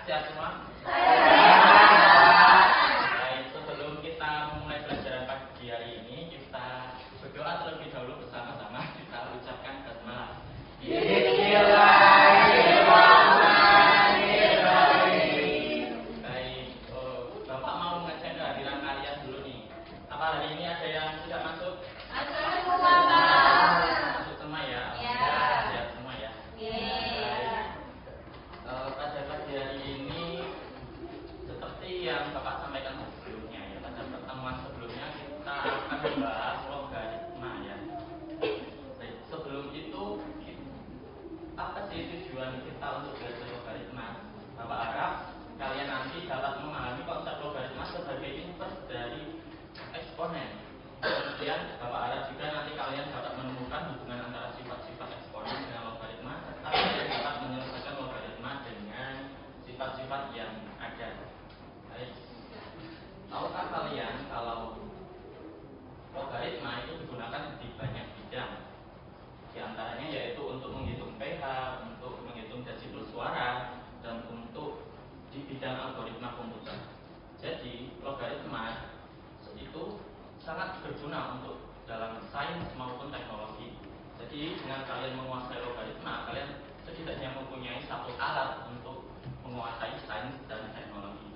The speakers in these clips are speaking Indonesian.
sehat semua? Baik, sebelum kita memulai pelajaran pagi hari ini, kita berdoa terlebih dahulu bersama-sama. Kita ucapkan basmalah. Bismillahirrahmanirrahim. Baik, Bapak mau mengecek kehadiran kalian dulu nih. Apa hari ini ada yang tidak masuk? Masuk, Bapak. Masuk semua ya? Ya. Sehat semua ya? Pada pagi hari ini seperti yang Bapak sampaikan sebelumnya ya, pada pertemuan sebelumnya kita akan membahas logaritma ya. Baik, sebelum itu apa sih tujuan kita untuk belajar logaritma? Bapak harap kalian nanti dapat memahami konsep logaritma sebagai inverse dari eksponen. Kemudian Bapak harap juga nanti kalian dapat menemukan hubungan antara sifat-sifat eksponen dengan logaritma, serta kalian dapat menyelesaikan logaritma dengan sifat-sifat yang ada. Baik. Tahukah kalian kalau logaritma itu digunakan di banyak bidang? Di antaranya yaitu untuk menghitung pH, untuk menghitung desibel suara, dan untuk di bidang algoritma komputer. Jadi logaritma itu sangat berguna untuk dalam sains maupun teknologi. Jadi dengan kalian menguasai logaritma, kalian setidaknya mempunyai satu alat untuk menguasai sains dan teknologi.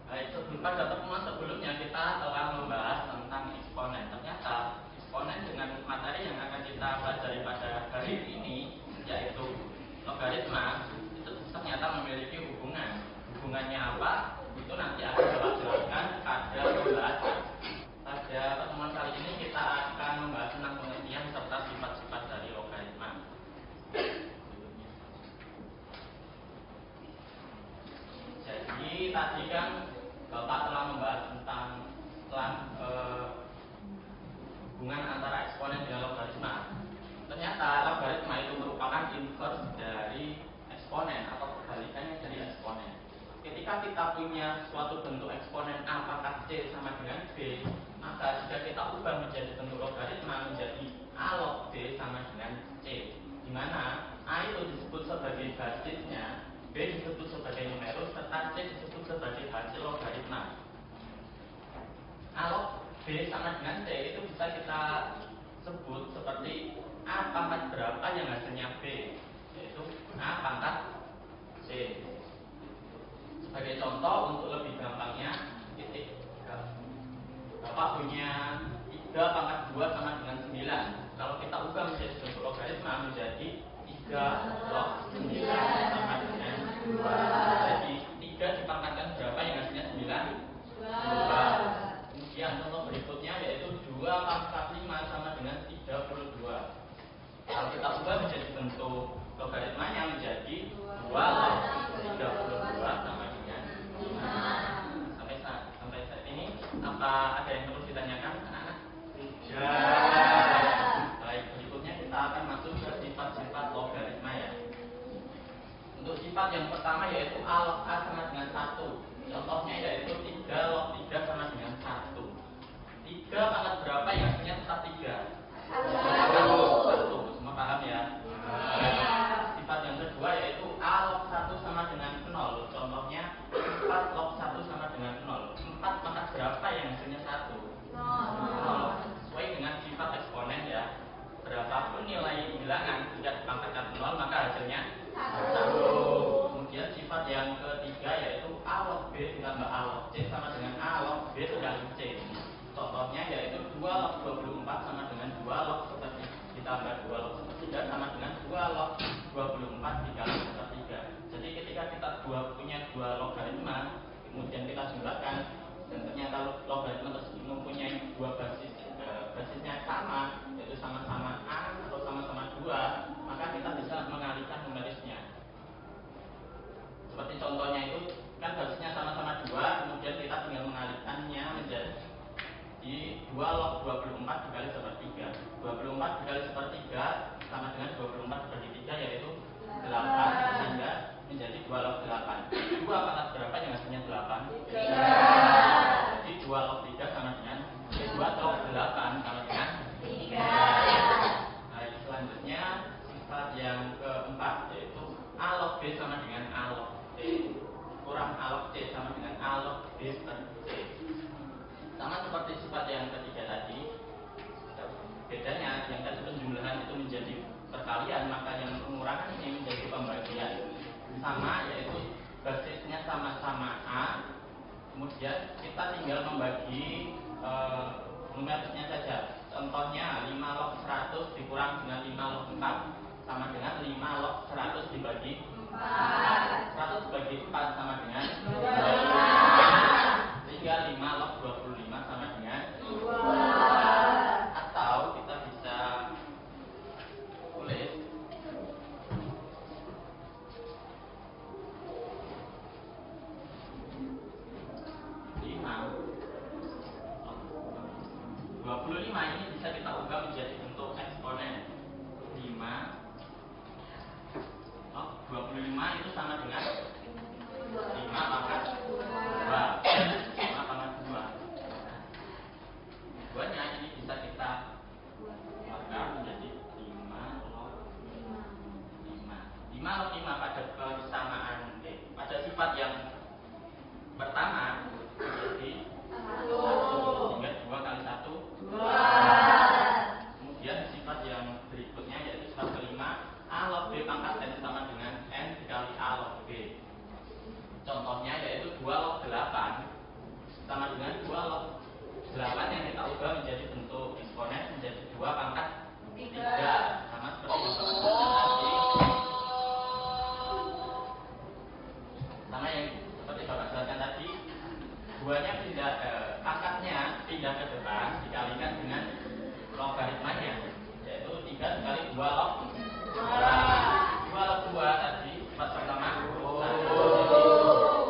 Baik, pada pertemuan sebelumnya kita telah membahas tentang eksponen. Ternyata eksponen dengan materi yang akan kita pelajari pada hari ini, yaitu logaritma, itu ternyata memiliki hubungan. Hubungannya apa? Itu nanti akan Bapak jelaskan pada pembahasan. Pada pertemuan kali ini kita akan membahas tentang pengertian serta sifat-sifat dari logaritma. Jadi tadi kan Bapak telah membahas tentang hubungan antara eksponen dengan logaritma. Ternyata logaritma itu merupakan inverse dari eksponen atau kebalikannya dari eksponen. Ketika kita punya suatu bentuk eksponen A pangkat C sama dengan B, maka jika kita ubah menjadi bentuk logaritma menjadi A log B sama dengan C, di mana A itu disebut sebagai basisnya, B disebut sebagai numerus, serta C disebut sebagai hasil logaritma. A log B sama dengan C itu bisa kita sebut seperti A pangkat berapa yang hasilnya B, yaitu A pangkat C. Sebagai contoh, untuk lebih gampangnya, titik Bapak punya 3 pangkat 2 sama dengan 9. Kalau kita ubah menjadi bentuk logaritma menjadi 3 log 9 sama dengan 2. Jadi 3 dipangkatkan berapa yang hasilnya 9? 2. Kemudian contoh berikutnya yaitu 2 pangkat 5 sama dengan 32. Kalau kita ubah menjadi bentuk logaritmanya menjadi 2 log 32 sama dengan 5. Sampai saat ini apa ada yang perlu ditanyakan anak-anak? Tidak. Baik, berikutnya kita akan masuk ke sifat-sifat logaritma ya. Untuk sifat yang pertama yaitu A log A sama dengan 1. Contohnya yaitu 3 log 3 sama dengan 1. 3 pangkat berapa yang hasilnya tetap 3? 1. Semua paham ya? Sifat yang kedua yaitu A log 1 sama dengan 0. Contohnya 4 log 1 sama dengan 0. 4 pangkat berapa yang hasilnya 1? 0. Sesuai dengan sifat eksponen ya. Berapapun nilai bilangan jika dipangkatkan 0 maka hasilnya 1. Kemudian sifat yang ketiga yaitu A log B ditambah A log C sama dengan A log B dikali C. Contohnya yaitu 2 log 24 sama dengan 2 log seperti ditambah 2 log sepertiga sama dengan 2 log 24 dikali sepertiga. Jadi ketika kita punya 2 logaritma, kemudian kita jumlahkan dan ternyata logaritma tersebut mempunyai 2 basisnya sama, yaitu sama-sama A atau sama-sama 2, maka kita bisa mengalihkan numerisnya. Seperti contohnya itu kan basisnya sama-sama 2, kemudian kita tinggal mengalihkannya menjadi 2 log 24 dikali sepertiga. 24 dikali sepertiga sama dengan 24 dibagi 3 yaitu 8, sehingga menjadi 2 log 8. 2 pangkat berapa yang hasilnya 8? 3. Jadi 2 log 3 sama dengan 2 log 8 sama dengan 3. Baik, selanjutnya sifat yang keempat yaitu A log B sama dengan A log kalian, maka yang pengurangan ini menjadi pembagian sama, yaitu basisnya sama-sama A. Kemudian kita tinggal membagi numerisnya saja. Contohnya 5 log 100 dikurang dengan 5 log 4 sama dengan 5 log 100 dibagi 4. 100 dibagi 4 sama dengan 2. Sehingga 5 log 25 sama dengan 2. Atau kita bisa tulis 25 ini bisa kita ubah menjadi bentuk eksponen. 5 25 itu sama dengan 5 pangkat 2. 5 pangkat 2. Duanya ini bisa kita ubah menjadi 5 log 5. 5 log 5 pada kesamaan pada sifat yang pertama menjadi 1, sehingga 2 kali 1 2. Kemudian sifat yang berikutnya yaitu sifat kelima, A log B pangkat N sama dengan N dikali A log B. Contohnya yaitu 2 log 8 sama dengan 2 log 8 yang kita ubah menjadi bentuk eksponen menjadi 2 pangkat 3. Sama seperti yang Bapak tadi. Sama yang seperti Bapak jelaskan tadi, duanya pangkatnya pindah ke depan dikalikan dengan logaritmanya, yaitu 3 dikali 2 log 2. 2 log 2 tadi sifat pertama 1, jadi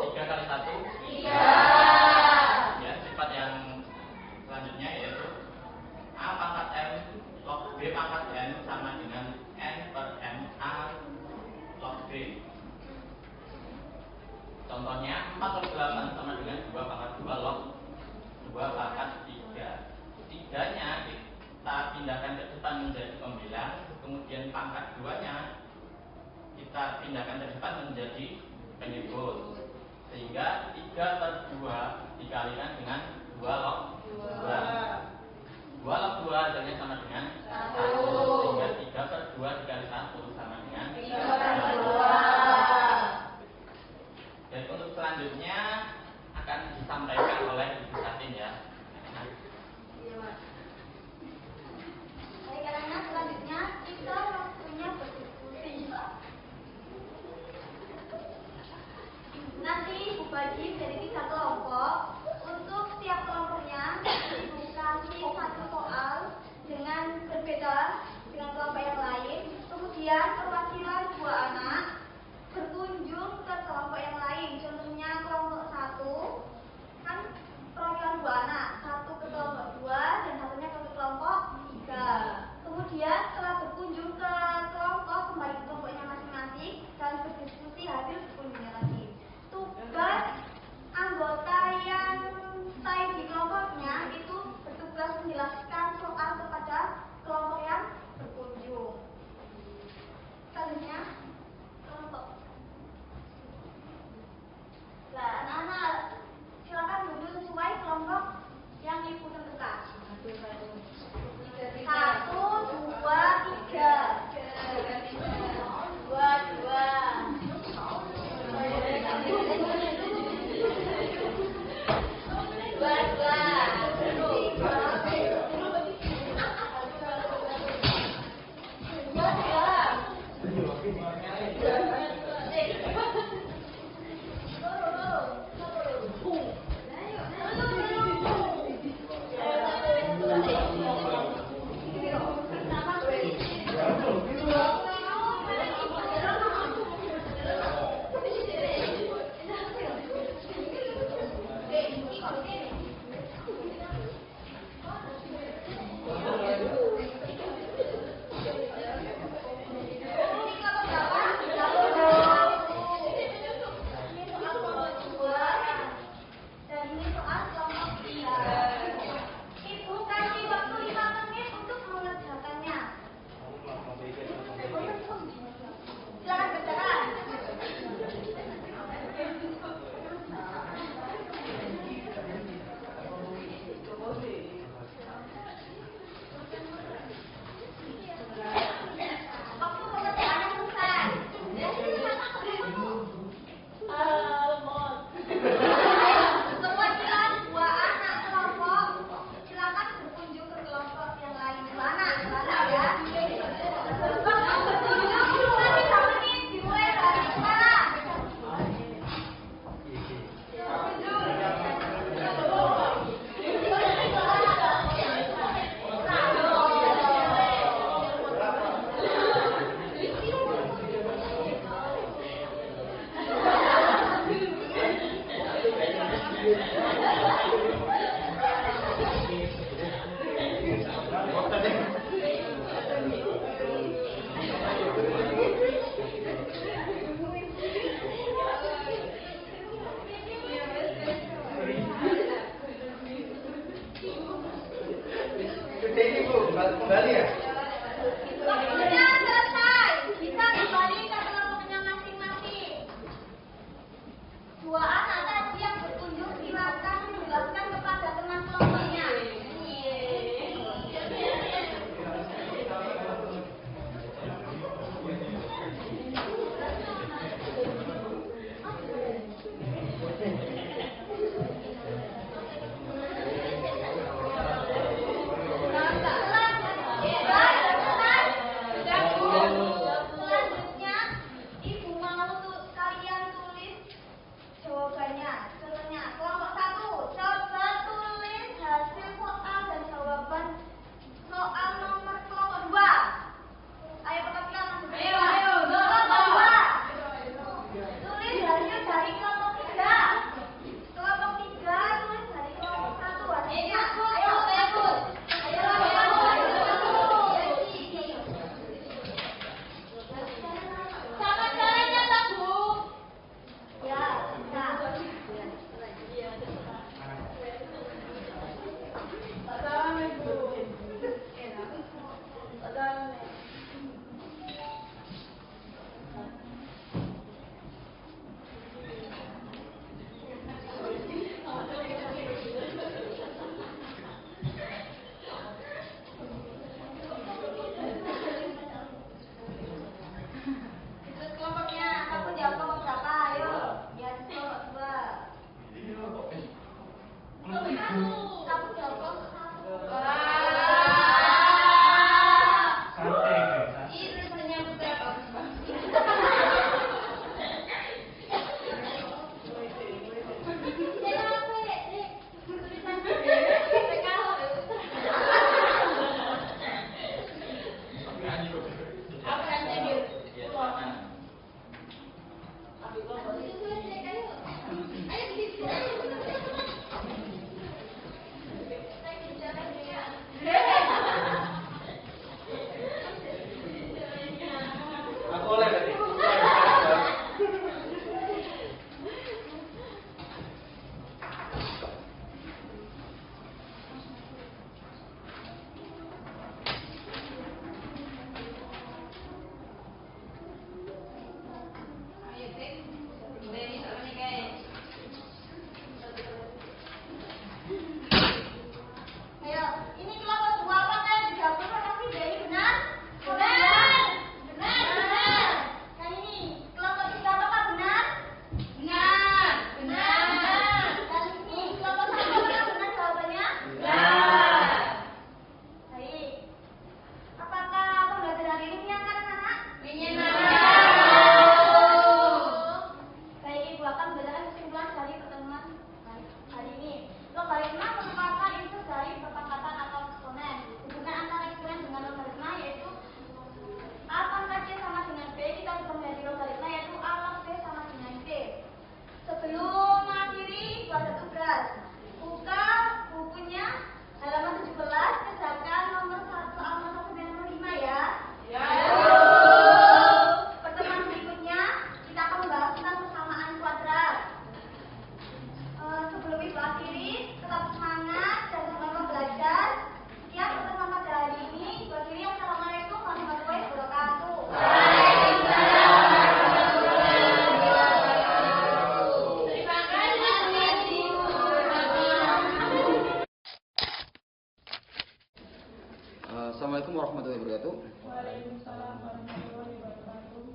3 kali 1 3. Ya, sifat yang selanjutnya yaitu A pangkat M log B pangkat N sama dengan N per M A log B. Contohnya 4 log 8 sama dengan 2 pangkat 2 log 2 pangkat 3. 3-nya kita pindahkan ke depan menjadi pembilang, kemudian pangkat 2-nya kita pindahkan ke depan menjadi penyebut, sehingga 3 per 2 dikalikan dengan 2 log 2. 2 log 2 hasilnya sama dengan 1, sehingga 3 per 2 dikali 1 sama dengan 3 per 2. Dan untuk selanjutnya akan disampaikan oleh Ibu Satin ya. Iya, Mas. Baik, karena selanjutnya kita waktunya berdiskusi. Nanti Ibu bagi menjadi 3 kelompok. Untuk setiap kelompoknya Ibu kasih 1 soal dengan berbeda dengan kelompok yang lain. Kemudian perwakilan 2 anak berkunjung ke kelompok yang lain. Contohnya kelompok 1 kan perwakilan 2 anak, 1 ke kelompok 2 dan satunya ke kelompok 3. Kemudian setelah berkunjung ke kelompok, kembali ke kelompoknya masing-masing dan berdiskusi hasil berkunjungnya lagi. Tugas anggota yang stay di kelompoknya itu bertugas menjelaskan soal kepada kelompok yang berkunjung. Selanjutnya Tulis hasil dari kelompok 3. Kelompok 3 tulis dari kelompok 1. Hasilnya. Ayo, Ayo. Sama caranya tak, Bu? Ya, nah. Terus kelompoknya, kamu jawab kelompok berapa? Ayo, ya kelompok 2. Kamu jawab kelompok 1. Ih, tulisannya bukan bagus banget. Ayo, ini kelompok 2 apakah yang dijawab sama si Dewi benar? Benar. Yang ini kelompok 3 apakah benar? Benar. Dan ini kelompok 1 apakah benar jawabannya? Benar. Baik. Apakah pembelajaran hari ini menyenangkan anak-anak? Baik, Ibu akan membacakan kesimpulan dari pertemuan hari ini. Logaritma merupakan input dari perpangkatan atau eksponen. Hubungan antara eksponen dengan logaritma yaitu A pangkat C sama dengan B. Kita bisa menjadi logaritma yaitu A log B sama dengan C. Sebelum mengakhiri, buat tugas. Buka bukunya halaman 17, kerjakan nomor 1 soal nomor 1 dan nomor 5 ya. Pertemuan berikutnya kita akan membahas tentang persamaan kuadrat. Sebelum itu akhiri, tetap semangat dan semangat belajar. Sekian pertemuan pada hari ini. Ibu akhiri, wassalamualaikum warahmatullahi wabarakatuh. Terima kasih, Bu. Assalamualaikum warahmatullahi wabarakatuh.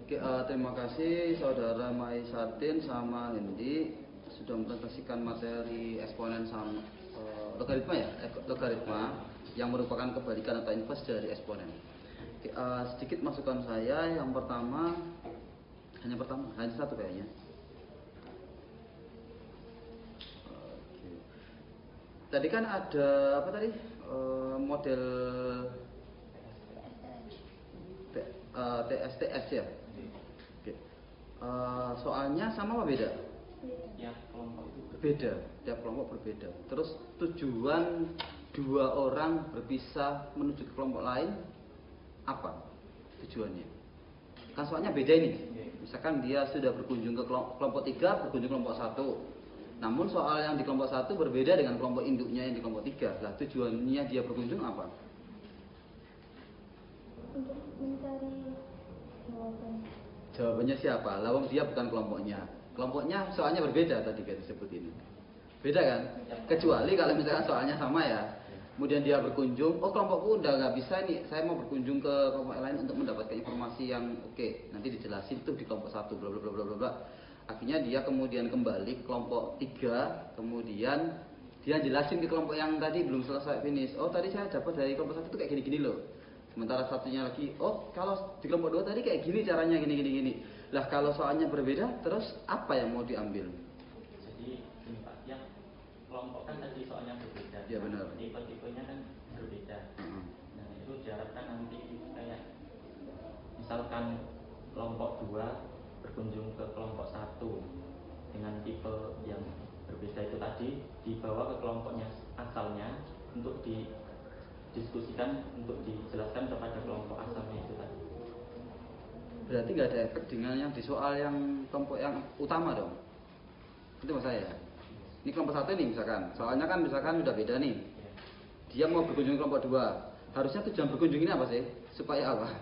Oke, terima kasih saudara Mai Sartin sama Hendi sudah mempresentasikan materi eksponen sama logaritma ya, logaritma yang merupakan kebalikan atau inverse dari eksponen. Oke, sedikit masukan saya. Yang pertama, hanya satu kayaknya. Oke. Tadi kan ada apa tadi? Model TSTS ya. Oke. Soalnya sama apa beda? Ya, kelompok itu Berbeda, tiap kelompok berbeda. Terus tujuan dua orang berpisah menuju ke kelompok lain apa tujuannya? Kan soalnya beda ini. Misalkan dia sudah berkunjung ke kelompok 3, berkunjung ke kelompok 1. Namun soal yang di kelompok 1 berbeda dengan kelompok induknya yang di kelompok 3. Lah tujuannya dia berkunjung apa? Untuk mencari jawaban. Jawabannya siapa? Lawang dia bukan kelompoknya. Kelompoknya soalnya berbeda tadi kita sebut ini. Beda kan? Kecuali kalau misalkan soalnya sama ya. Kemudian dia berkunjung, oh kelompokku udah nggak bisa nih, saya mau berkunjung ke kelompok lain untuk mendapatkan informasi yang oke, nanti dijelasin tuh di kelompok 1 bla bla bla bla bla. Akhirnya dia kemudian kembali ke kelompok 3, kemudian dia jelasin ke kelompok yang tadi belum selesai finish. Oh tadi saya dapat dari kelompok 1 itu kayak gini-gini loh. Sementara satunya lagi, oh kalau di kelompok 2 tadi kayak gini caranya gini. Lah kalau soalnya berbeda, terus apa yang mau diambil? jadi ini Pak, yang kelompok kan tadi soalnya berbeda. Ya, benar. Tipe-tipenya kan berbeda. Heeh. Nah itu diharapkan nanti kayak misalkan kelompok 2 berkunjung ke kelompok satu dengan tipe yang berbeda itu tadi dibawa ke kelompoknya asalnya untuk didiskusikan, untuk dijelaskan kepada kelompok asalnya itu tadi. Berarti nggak ada efek dengan yang di soal yang kelompok yang utama dong. Itu maksud saya. Ini kelompok satu nih misalkan, soalnya kan misalkan udah beda nih. Dia mau berkunjung ke kelompok 2. Harusnya tujuan berkunjung ini apa sih? Supaya apa?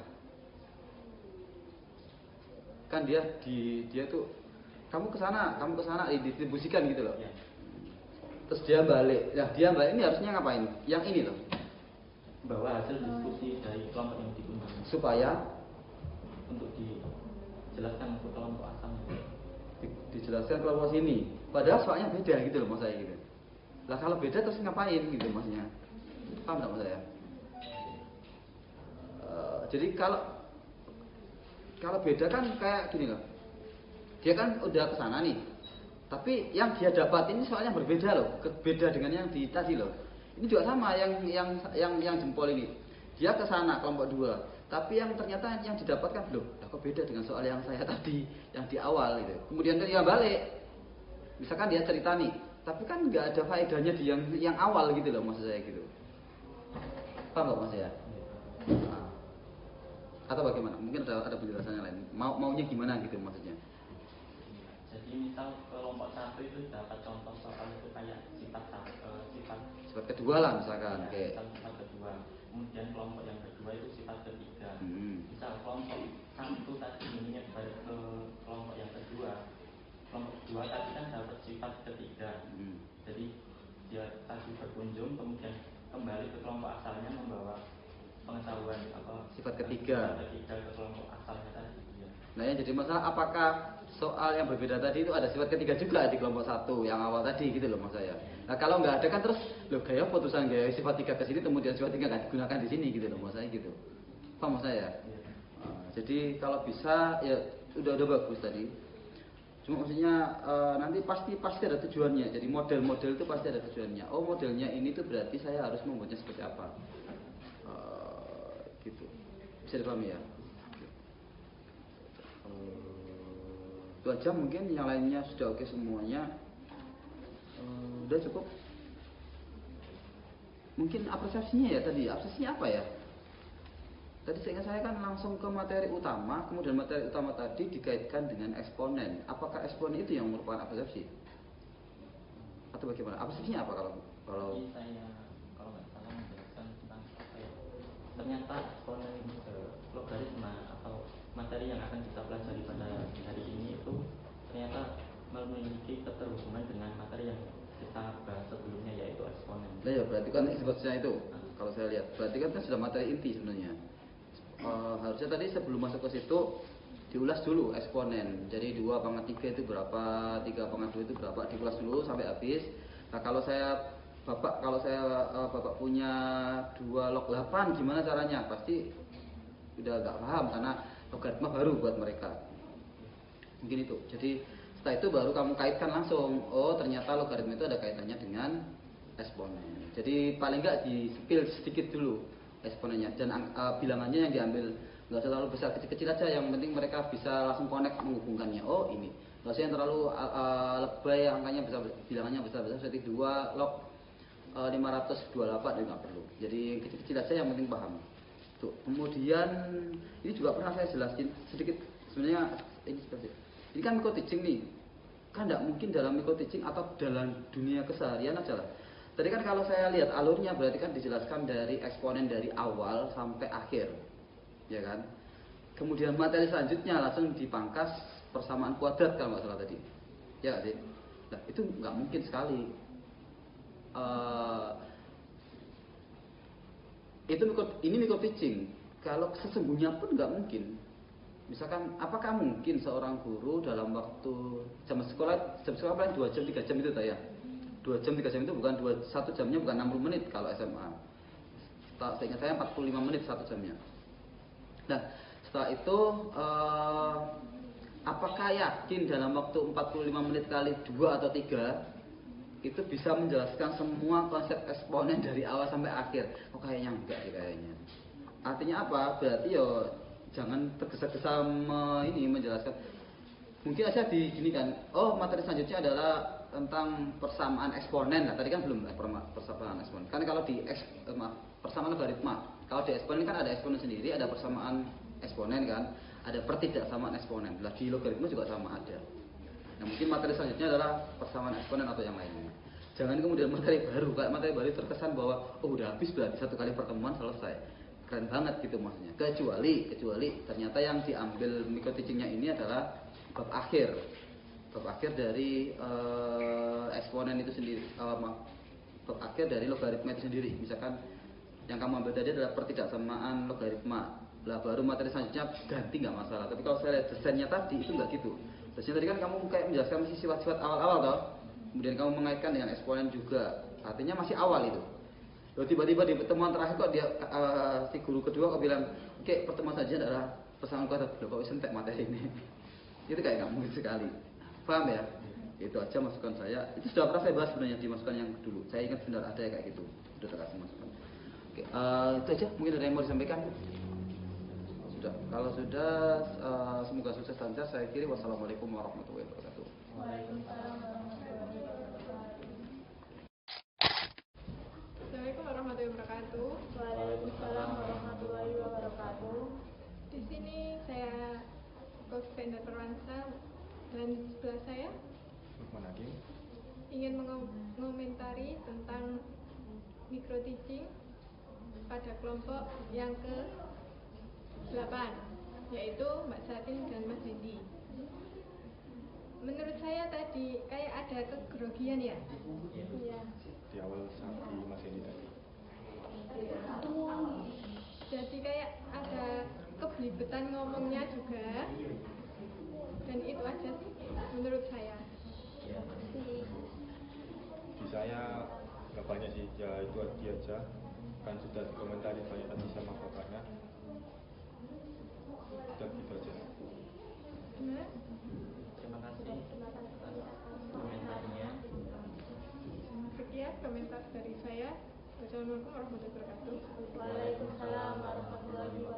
Kan dia tuh kamu ke sana didistribusikan gitu loh. Terus dia balik. Nah, dia balik ini harusnya ngapain? Yang ini loh. Bawa hasil diskusi dari kelompok yang dikunjungi Supaya untuk dijelaskan ke kelompok asalnya. Dijelaskan kelompok sini. Padahal soalnya beda gitu loh maksud saya gitu. Lah kalau beda terus ngapain gitu maksudnya? Paham nggak maksud saya? Jadi kalau beda kan kayak gini loh. Dia kan udah ke sana nih. Tapi yang dia dapat ini soalnya berbeda loh. Beda dengan yang di tadi loh. Ini juga sama yang jempol ini. Dia ke sana kelompok 2. Tapi yang ternyata yang didapatkan loh, kok beda dengan soal yang saya tadi yang di awal gitu. Kemudian dia balik. Misalkan dia cerita nih, tapi kan nggak ada faedahnya di yang awal gitu loh maksud saya gitu. Paham nggak maksud saya? Nah. Atau bagaimana? Mungkin ada penjelasannya lain. Maunya gimana gitu maksudnya? Jadi misal kelompok satu itu dapat contoh soal itu kayak sifat kedua lah misalkan ya, sifat kedua. Kemudian kelompok yang kedua itu sifat ketiga. Misal kelompok satu tadi ini balik ke kelompok yang kedua. Kelompok kedua tadi kan dapat sifat ketiga. Jadi dia tadi berkunjung kemudian kembali ke kelompok asalnya membawa pengetahuan sifat ketiga ke kelompok asalnya tadi. Ya. Nah yang jadi masalah apakah soal yang berbeda tadi itu ada sifat ketiga juga di kelompok satu yang awal tadi gitu loh maksud saya. Nah kalau nggak ada kan terus loh gaya putusan gaya sifat 3 ke sini kemudian sifat 3 nggak digunakan di sini gitu loh maksud saya gitu. Paham maksud saya? Ya. Jadi kalau bisa ya udah bagus tadi. Cuma maksudnya nanti pasti ada tujuannya. Jadi model-model itu pasti ada tujuannya. Oh modelnya ini tuh berarti saya harus membuatnya seperti apa? Gitu. Bisa dipahami ya? 2 jam mungkin, yang lainnya sudah oke semuanya. Udah cukup. Mungkin apresiasinya ya tadi. Apresiasinya apa ya? Tadi seingat saya kan langsung ke materi utama, kemudian materi utama tadi dikaitkan dengan eksponen. Apakah eksponen itu yang merupakan apresiasi? Atau bagaimana? Apresiasinya apa kalau Jadi saya kalau nggak salah menjelaskan tentang apa ya? Ternyata eksponen logaritma atau materi yang akan kita pelajari pada hari ini itu ternyata memiliki keterhubungan dengan materi yang kita bahas sebelumnya yaitu eksponen. Nah ya berarti kan sebetulnya itu kalau saya lihat berarti kan sudah materi inti sebenarnya. Harusnya tadi sebelum masuk ke situ diulas dulu eksponen. Jadi 2/3 itu berapa, 3/2 itu berapa, diulas dulu sampai habis. Nah kalau bapak punya 2 log 8 gimana caranya? Pasti udah gak paham karena logaritma baru buat mereka. Mungkin itu. Jadi setelah itu baru kamu kaitkan langsung. Oh ternyata logaritma itu ada kaitannya dengan eksponen. Jadi paling nggak di-spill sedikit dulu eksponennya dan bilangannya yang diambil nggak usah terlalu besar, kecil-kecil aja. Yang penting mereka bisa langsung connect menghubungkannya. Oh ini. Nggak usah yang terlalu lebay angkanya besar, bilangannya besar-besar seperti 2 log 528 itu nggak perlu. Jadi kecil-kecil aja yang penting paham. Tuh. Kemudian ini juga pernah saya jelasin sedikit sebenarnya ini kan micro teaching nih. Kan tidak mungkin dalam micro teaching atau dalam dunia keseharian aja lah. Tadi kan kalau saya lihat alurnya berarti kan dijelaskan dari eksponen dari awal sampai akhir. Ya kan? Kemudian materi selanjutnya langsung dipangkas persamaan kuadrat kalau nggak salah tadi. Ya nggak sih? Nah, itu nggak mungkin sekali. Ini micro teaching. Kalau sesungguhnya pun nggak mungkin. Misalkan, apakah mungkin seorang guru dalam waktu jam sekolah paling 2 jam 3 jam itu tak ya? 2 jam 3 jam itu bukan 1 jamnya bukan 60 menit kalau SMA. Seingat saya 45 menit 1 jamnya. Nah, setelah itu apakah yakin dalam waktu 45 menit kali 2 atau 3 itu bisa menjelaskan semua konsep eksponen dari awal sampai akhir? Oh kayaknya enggak sih kayaknya. Artinya apa? Berarti yo jangan tergesa-gesa menjelaskan. Mungkin aja di gini kan, oh materi selanjutnya adalah tentang persamaan eksponen. Nah, tadi kan belum persamaan eksponen. Kan kalau di persamaan logaritma, kalau di eksponen kan ada eksponen sendiri, ada persamaan eksponen kan, ada pertidaksamaan eksponen. Lah di logaritma juga sama ada. Nah, mungkin materi selanjutnya adalah persamaan eksponen atau yang lainnya. Jangan kemudian materi baru, kayak materi baru terkesan bahwa oh udah habis berarti satu kali pertemuan selesai. Keren banget gitu maksudnya. Kecuali ternyata yang diambil micro teachingnya ini adalah bab akhir dari eksponen itu sendiri, bab akhir dari logaritma itu sendiri. Misalkan yang kamu ambil tadi adalah pertidaksamaan logaritma, lah baru materi selanjutnya ganti nggak masalah. Tapi kalau saya lihat desainnya tadi itu nggak gitu. Desainnya tadi kan kamu kayak menjelaskan sifat-sifat awal-awal toh, kemudian kamu mengaitkan dengan eksponen juga, artinya masih awal itu. Lalu tiba-tiba di pertemuan terakhir kok dia si guru kedua kok bilang, oke, pertemuan saja adalah persamaan kuadrat. Loh, kok sentek materi ini. Itu kayak nggak mungkin sekali. Paham ya? Itu aja masukan saya. Itu sudah pernah saya bahas sebenarnya di masukan yang dulu. Saya ingat benar ada kayak gitu. Sudah saya kasih masukan. Oke, itu aja. Mungkin ada yang mau disampaikan? Sudah. Kalau sudah, semoga sukses lancar. Saya kiri. Wassalamualaikum warahmatullahi wabarakatuh. Waalaikumsalam warahmatullahi wabarakatuh. Assalamualaikum warahmatullahi wabarakatuh. Waalaikumsalam warahmatullahi wabarakatuh. Di sini saya Kospenda Perwansa dan sebelah saya ingin mengomentari tentang micro teaching pada kelompok yang ke-8, yaitu Mbak Satin dan Mas Dendi. Menurut saya tadi kayak ada kegrogian ya. Iya. Di awal saat di Mas Dendi tadi. Jadi kayak ada kebelibetan ngomongnya juga, dan itu aja sih menurut saya. Di saya nggak banyak sih, ya itu aja kan sudah dikomentari banyak tadi sama bapaknya. Udah gitu aja. Gimana? Terima kasih komentarnya. Sekian komentar dari saya. Wassalamualaikum warahmatullahi wabarakatuh. Waalaikumsalam warahmatullahi wabarakatuh.